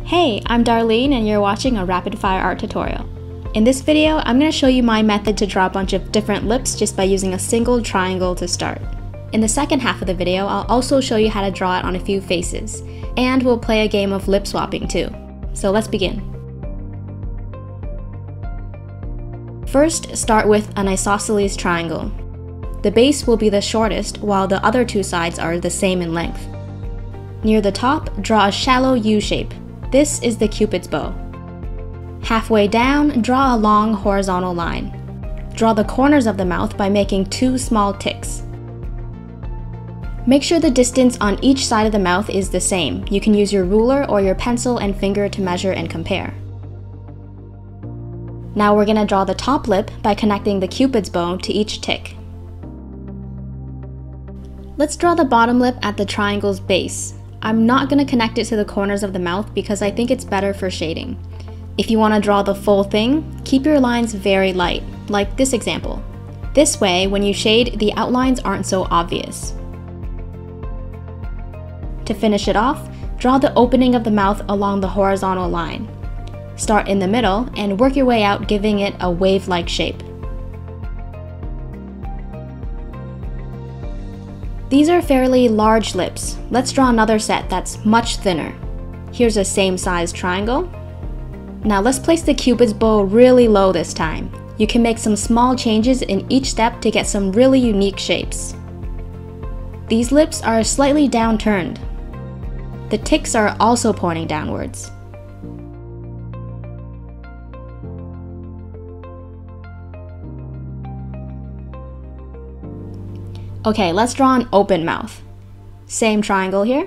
Hey, I'm Darlene and you're watching a rapid fire art tutorial. In this video, I'm going to show you my method to draw a bunch of different lips just by using a single triangle to start. In the second half of the video, I'll also show you how to draw it on a few faces, and we'll play a game of lip swapping too. So let's begin. First, start with an isosceles triangle. The base will be the shortest, while the other two sides are the same in length. Near the top, draw a shallow U shape. This is the Cupid's bow. Halfway down, draw a long horizontal line. Draw the corners of the mouth by making two small ticks. Make sure the distance on each side of the mouth is the same. You can use your ruler or your pencil and finger to measure and compare. Now we're going to draw the top lip by connecting the Cupid's bow to each tick. Let's draw the bottom lip at the triangle's base. I'm not going to connect it to the corners of the mouth because I think it's better for shading. If you want to draw the full thing, keep your lines very light, like this example. This way, when you shade, the outlines aren't so obvious. To finish it off, draw the opening of the mouth along the horizontal line. Start in the middle and work your way out, giving it a wave-like shape. These are fairly large lips. Let's draw another set that's much thinner. Here's a same size triangle. Now let's place the Cupid's bow really low this time. You can make some small changes in each step to get some really unique shapes. These lips are slightly downturned. The ticks are also pointing downwards. Okay, let's draw an open mouth. Same triangle here.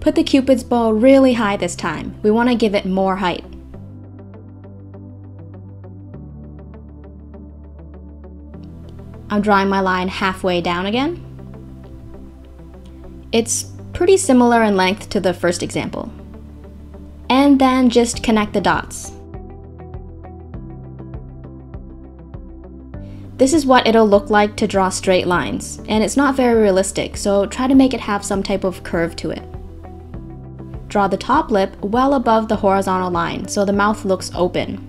Put the Cupid's bow really high this time. We want to give it more height. I'm drawing my line halfway down again. It's pretty similar in length to the first example. And then just connect the dots. This is what it'll look like to draw straight lines, and it's not very realistic, so try to make it have some type of curve to it. Draw the top lip well above the horizontal line so the mouth looks open.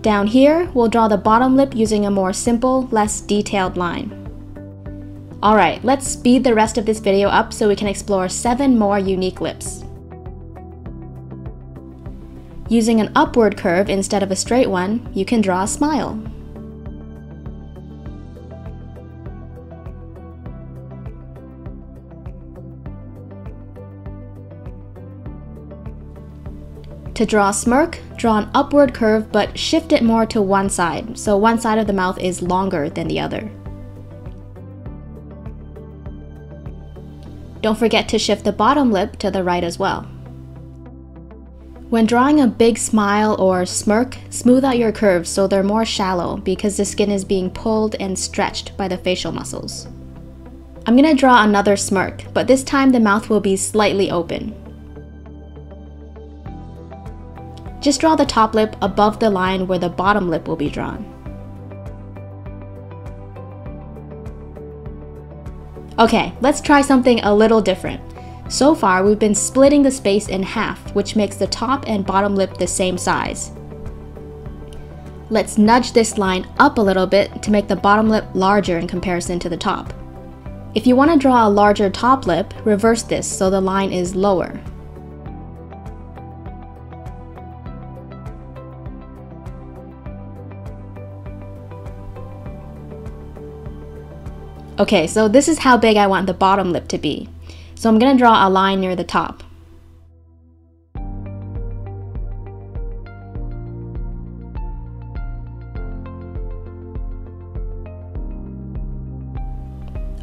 Down here, we'll draw the bottom lip using a more simple, less detailed line. Alright, let's speed the rest of this video up so we can explore 7 more unique lips. Using an upward curve instead of a straight one, you can draw a smile. To draw a smirk, draw an upward curve but shift it more to one side, so one side of the mouth is longer than the other. Don't forget to shift the bottom lip to the right as well. When drawing a big smile or smirk, smooth out your curves so they're more shallow because the skin is being pulled and stretched by the facial muscles. I'm going to draw another smirk, but this time the mouth will be slightly open. Just draw the top lip above the line where the bottom lip will be drawn. Okay, let's try something a little different. So far, we've been splitting the space in half, which makes the top and bottom lip the same size. Let's nudge this line up a little bit to make the bottom lip larger in comparison to the top. If you want to draw a larger top lip, reverse this so the line is lower. Okay, so this is how big I want the bottom lip to be. So I'm going to draw a line near the top.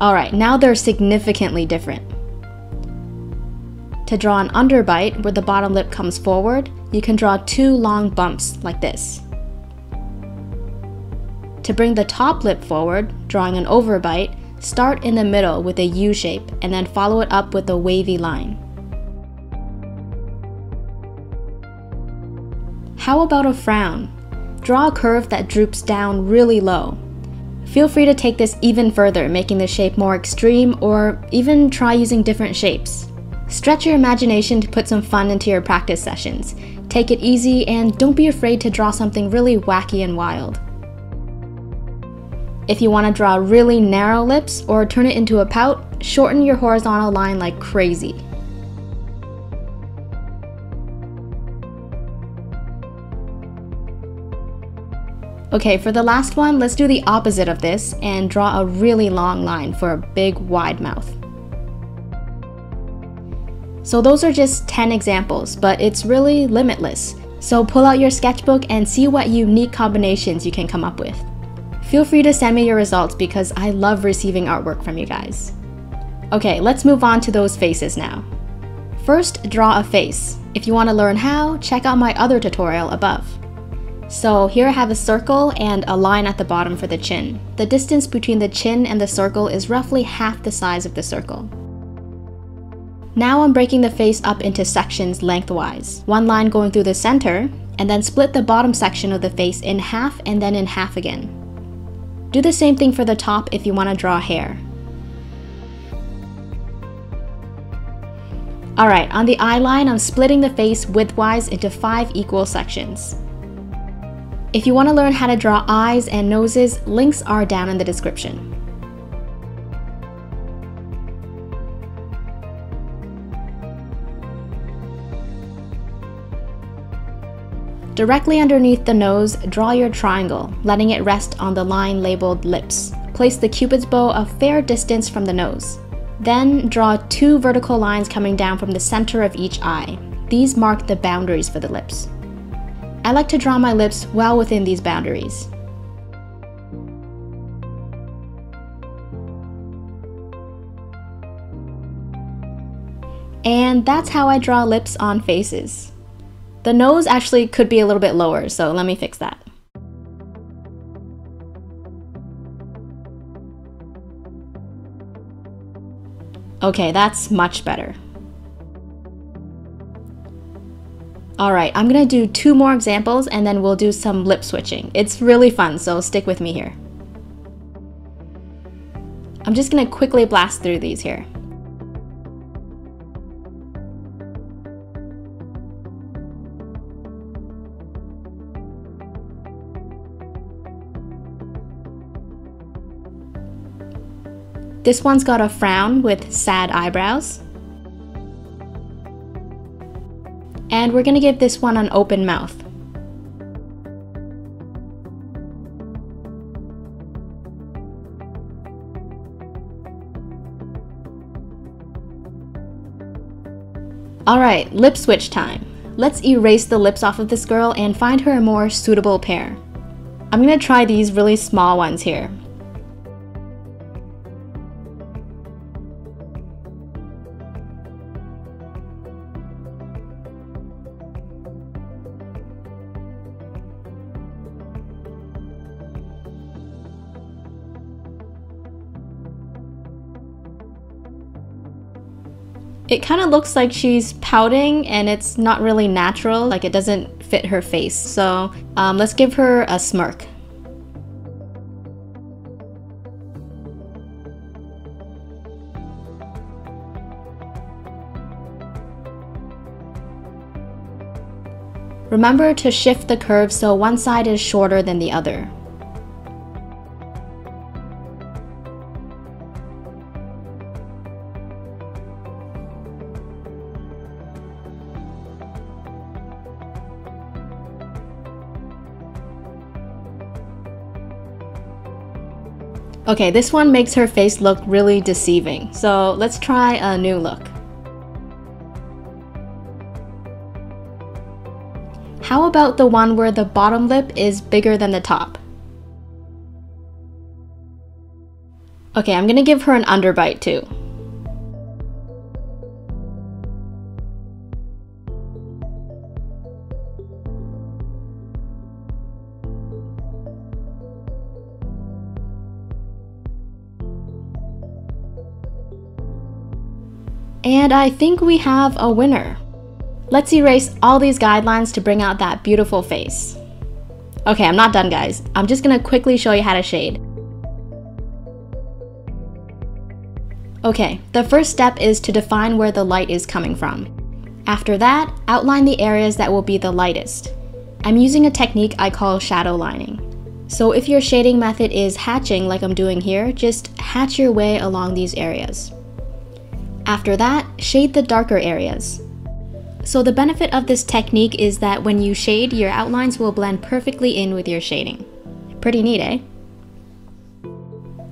Alright, now they're significantly different. To draw an underbite where the bottom lip comes forward, you can draw 2 long bumps like this. To bring the top lip forward, drawing an overbite, start in the middle with a U shape and then follow it up with a wavy line. How about a frown? Draw a curve that droops down really low. Feel free to take this even further, making the shape more extreme or even try using different shapes. Stretch your imagination to put some fun into your practice sessions. Take it easy and don't be afraid to draw something really wacky and wild. If you want to draw really narrow lips or turn it into a pout, shorten your horizontal line like crazy. Okay, for the last one, let's do the opposite of this and draw a really long line for a big wide mouth. So those are just 10 examples, but it's really limitless. So pull out your sketchbook and see what unique combinations you can come up with. Feel free to send me your results because I love receiving artwork from you guys. Okay, let's move on to those faces now. First, draw a face. If you want to learn how, check out my other tutorial above. So here I have a circle and a line at the bottom for the chin. The distance between the chin and the circle is roughly half the size of the circle. Now I'm breaking the face up into sections lengthwise. One line going through the center, and then split the bottom section of the face in half and then in half again. Do the same thing for the top if you want to draw hair. Alright, on the eye line, I'm splitting the face widthwise into 5 equal sections. If you want to learn how to draw eyes and noses, links are down in the description. Directly underneath the nose, draw your triangle, letting it rest on the line labeled lips. Place the cupid's bow a fair distance from the nose. Then draw 2 vertical lines coming down from the center of each eye. These mark the boundaries for the lips. I like to draw my lips well within these boundaries. And that's how I draw lips on faces. The nose actually could be a little bit lower, so let me fix that. Okay, that's much better. Alright, I'm gonna do 2 more examples and then we'll do some lip switching. It's really fun, so stick with me here. I'm just gonna quickly blast through these here. This one's got a frown with sad eyebrows. And we're gonna give this one an open mouth. Alright, lip switch time. Let's erase the lips off of this girl and find her a more suitable pair. I'm gonna try these really small ones here. It kind of looks like she's pouting and it's not really natural, like it doesn't fit her face. So let's give her a smirk. Remember to shift the curve so one side is shorter than the other. Okay, this one makes her face look really deceiving, so let's try a new look. How about the one where the bottom lip is bigger than the top? Okay, I'm gonna give her an underbite too. And I think we have a winner. Let's erase all these guidelines to bring out that beautiful face. Okay, I'm not done, guys. I'm just gonna quickly show you how to shade. Okay, the first step is to define where the light is coming from. After that, outline the areas that will be the lightest. I'm using a technique I call shadow lining. So if your shading method is hatching like I'm doing here, just hatch your way along these areas. After that, shade the darker areas. So the benefit of this technique is that when you shade, your outlines will blend perfectly in with your shading. Pretty neat, eh?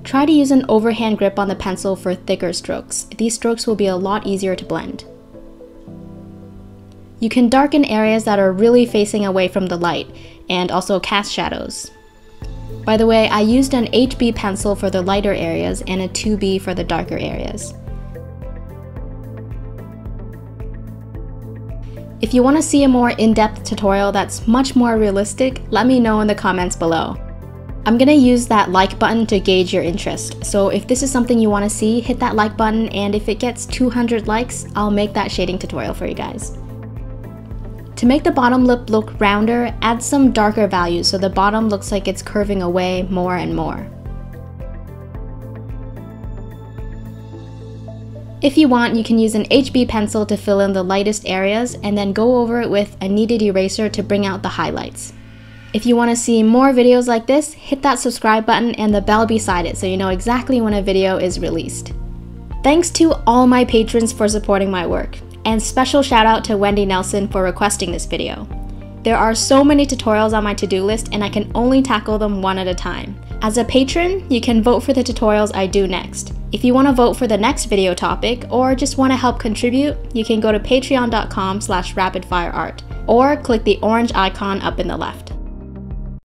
Try to use an overhand grip on the pencil for thicker strokes. These strokes will be a lot easier to blend. You can darken areas that are really facing away from the light, and also cast shadows. By the way, I used an HB pencil for the lighter areas and a 2B for the darker areas. If you want to see a more in-depth tutorial that's much more realistic, let me know in the comments below. I'm gonna use that like button to gauge your interest, so if this is something you want to see, hit that like button, and if it gets 200 likes, I'll make that shading tutorial for you guys. To make the bottom lip look rounder, add some darker values so the bottom looks like it's curving away more and more. If you want, you can use an HB pencil to fill in the lightest areas and then go over it with a kneaded eraser to bring out the highlights. If you want to see more videos like this, hit that subscribe button and the bell beside it so you know exactly when a video is released. Thanks to all my patrons for supporting my work. And special shout out to Wendy Nelson for requesting this video. There are so many tutorials on my to-do list and I can only tackle them one at a time. As a patron, you can vote for the tutorials I do next. If you want to vote for the next video topic or just want to help contribute, you can go to patreon.com/rapidfireart or click the orange icon up in the left.